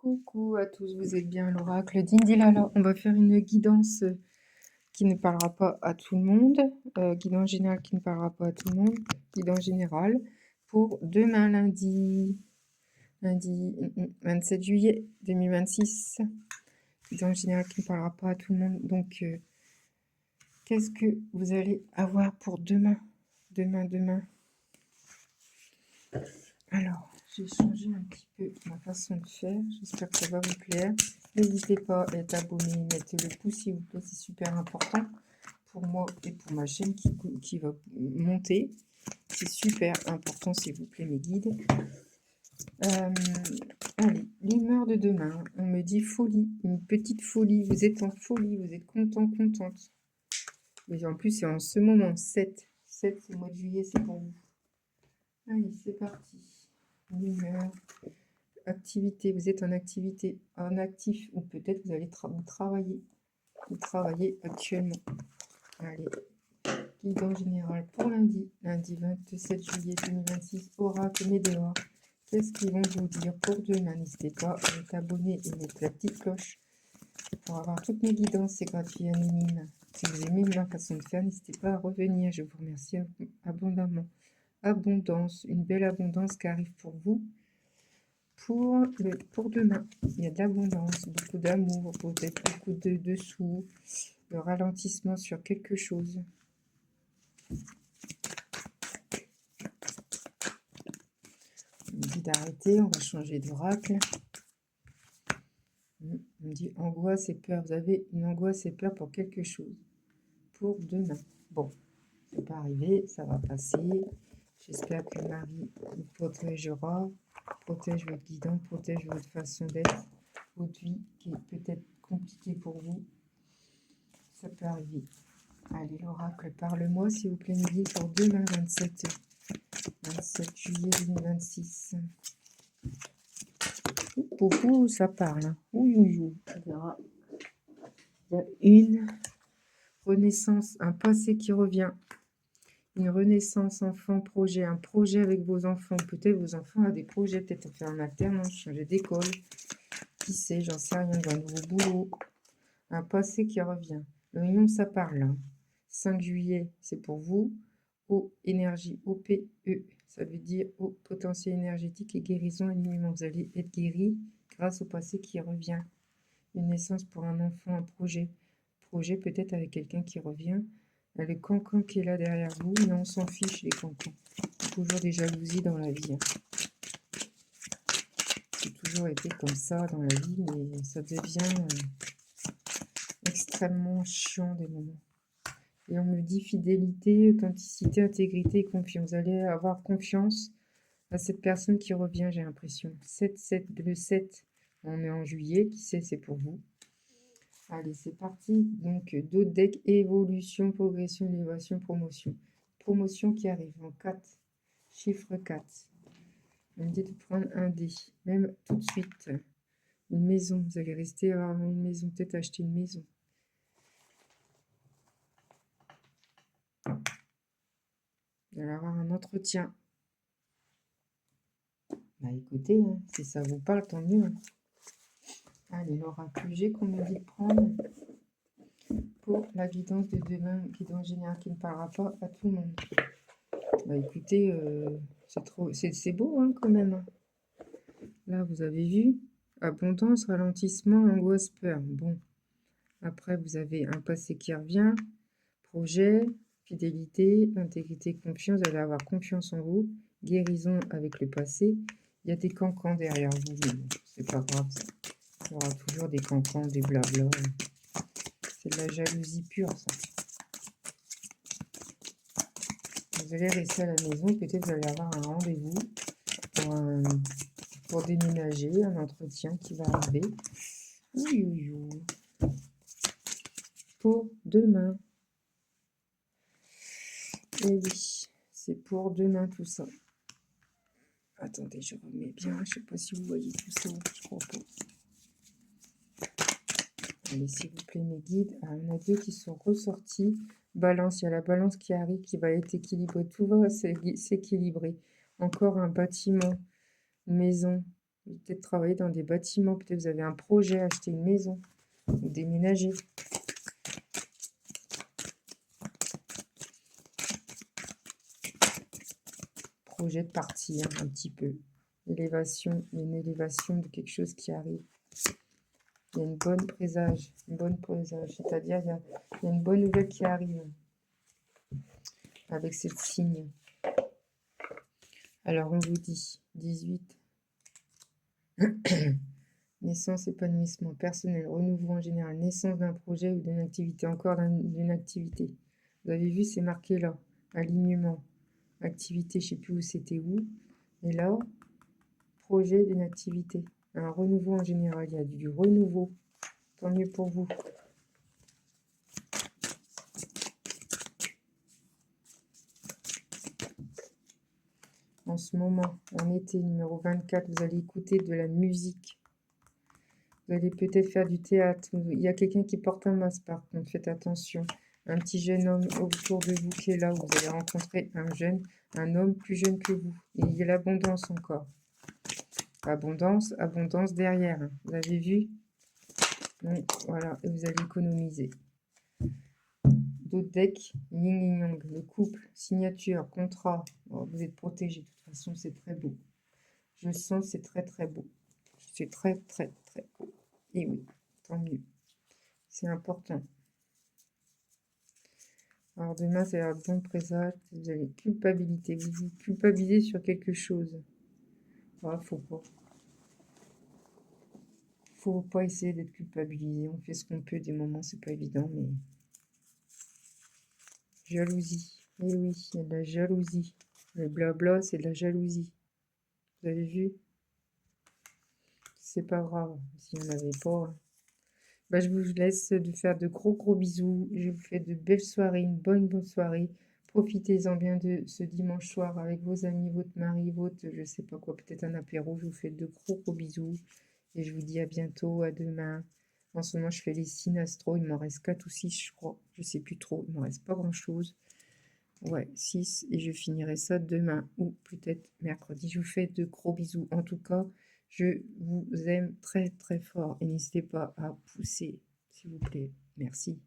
Coucou à tous, vous êtes bien à l'oracle d'Indilala. On va faire une guidance qui ne parlera pas à tout le monde, guidance générale qui ne parlera pas à tout le monde, guidance générale pour demain lundi 27 juillet 2026. Guidance générale qui ne parlera pas à tout le monde. Donc, qu'est-ce que vous allez avoir pour demain? Demain. Alors, j'ai changé un petit peu ma façon de faire. J'espère que ça va vous plaire. N'hésitez pas à être abonné, mettez le pouce s'il vous plaît, c'est super important pour moi et pour ma chaîne qui va monter. C'est super important s'il vous plaît mes guides. Allez, l'humeur de demain, on me dit folie, une petite folie. Vous êtes en folie, vous êtes contente. Mais en plus, c'est en ce moment, 7, c'est le mois de juillet, c'est pour vous. Allez, c'est parti. L'humeur, activité, vous êtes en activité, en actif, ou peut-être vous allez travailler. Vous travaillez actuellement. Allez, guidance générale pour lundi 27 juillet 2026, oracle Médéor. Qu'est-ce qu'ils vont vous dire pour demain? N'hésitez pas à être abonné et mettre la petite cloche pour avoir toutes mes guidances, c'est gratuit, anonyme. Si vous aimez ma façon de faire, n'hésitez pas à revenir, je vous remercie abondamment. Abondance, une belle abondance qui arrive pour vous. Pour demain, il y a de l'abondance, beaucoup d'amour, peut-être beaucoup de sous, le ralentissement sur quelque chose. On me dit d'arrêter, on va changer d'oracle. On me dit angoisse et peur. Vous avez une angoisse et peur pour quelque chose. Pour demain. Bon, ça va pas arriver, ça va passer. J'espère que Marie vous protégera, protège votre guidance, protège votre façon d'être, votre vie qui est peut-être compliquée pour vous. Ça peut arriver. Allez, l'oracle, parle-moi, s'il vous plaît, Midi, pour demain, 27 juillet 2026. Beaucoup, ça parle. Oui. On verra. Il y a une renaissance, un passé qui revient. Une renaissance enfant, projet, un projet avec vos enfants. Peut-être vos enfants ont des projets, peut-être faire un alternance, changer d'école. Qui sait, j'en sais rien, d'un nouveau boulot. Un passé qui revient. Le million, ça parle. 5 juillet, c'est pour vous. O, énergie, OPE, ça veut dire haut potentiel énergétique et guérison, alignement. Vous allez être guéri grâce au passé qui revient. Une naissance pour un enfant, un projet. Projet peut-être avec quelqu'un qui revient. Le cancan qui est là derrière vous, mais on s'en fiche les cancans. Toujours des jalousies dans la vie. C'est toujours été comme ça dans la vie, mais ça devient extrêmement chiant des moments. Et on me dit fidélité, authenticité, intégrité et confiance. Vous allez avoir confiance à cette personne qui revient, j'ai l'impression. Le 7, on est en juillet, qui sait, c'est pour vous. Allez, c'est parti. Donc, d'autres decks, évolution, progression, élévation, promotion. Promotion qui arrive en 4, chiffre 4. On me dit de prendre un dé, même tout de suite. Une maison, vous allez rester avoir une maison, peut-être acheter une maison. Vous allez avoir un entretien. Bah écoutez, hein, si ça vous parle, tant mieux. Hein. Allez, l'oracle G qu'on me dit de prendre pour la guidance de demain, guidance générale qui ne parlera pas à tout le monde. Bah écoutez, c'est beau hein, quand même. Là, vous avez vu, abondance, ralentissement, angoisse, peur. Bon, après, vous avez un passé qui revient, projet, fidélité, intégrité, confiance. Vous allez avoir confiance en vous, guérison avec le passé. Il y a des cancans derrière vous, mais bon, c'est pas grave. Il y aura toujours des cancans, des blabla. C'est de la jalousie pure, ça. Vous allez rester à la maison, peut-être vous allez avoir un rendez-vous pour déménager, un entretien qui va arriver. Oui. Pour demain. Et oui, c'est pour demain tout ça. Attendez, je remets bien. Je sais pas si vous voyez tout ça. Je crois pas. Allez, s'il vous plaît, mes guides. Ah, on a deux qui sont ressortis. Balance, il y a la balance qui arrive, qui va être équilibrée. Tout va s'équilibrer. Encore un bâtiment, une maison, Vous allez peut-être travailler dans des bâtiments. Peut-être vous avez un projet, acheter une maison ou déménager. Projet de partir un petit peu. Élévation, une élévation de quelque chose qui arrive. Il y a une bonne présage, c'est-à-dire il y a une bonne nouvelle qui arrive avec ce signe. Alors on vous dit 18. Naissance, épanouissement personnel, renouveau en général, naissance d'un projet ou d'une activité, encore d'une activité. Vous avez vu, c'est marqué là, alignement, activité, je ne sais plus où c'était où. Et là, projet d'une activité, un renouveau en général, il y a du renouveau. Tant mieux pour vous. En ce moment, en été, numéro 24, vous allez écouter de la musique. Vous allez peut-être faire du théâtre. Il y a quelqu'un qui porte un masque, par contre, faites attention. Un petit jeune homme autour de vous qui est là. Vous allez rencontrer un homme plus jeune que vous. Et il y a l'abondance encore. Abondance, abondance derrière. Vous avez vu? Donc, voilà, et vous allez économiser. D'autres decks, yin et yang, le couple, signature, contrat. Oh, vous êtes protégé, de toute façon, c'est très beau. Je sens, c'est très très beau. C'est très très très beau. Et oui, tant mieux. C'est important. Alors demain, c'est un bon présage. Vous allez culpabilité. Vous culpabilisez sur quelque chose. Ah, faut pas. Faut pas essayer d'être culpabilisé. On fait ce qu'on peut. Des moments, c'est pas évident, mais jalousie. Eh oui, il y a de la jalousie. Le blabla, c'est de la jalousie. Vous avez vu? C'est pas grave. Si on n'avait pas. Bah, je vous laisse de faire de gros bisous. Je vous fais de belles soirées, une bonne soirée. Profitez-en bien de ce dimanche soir avec vos amis, votre mari, votre, je sais pas quoi, peut-être un apéro. Je vous fais de gros bisous. Et je vous dis à bientôt, à demain. En ce moment, je fais les signes astro. Il m'en reste 4 ou 6, je crois. Je sais plus trop. Il m'en reste pas grand-chose. Ouais, 6. Et je finirai ça demain ou peut-être mercredi. Je vous fais de gros bisous. En tout cas, je vous aime très très fort. Et n'hésitez pas à pousser, s'il vous plaît. Merci.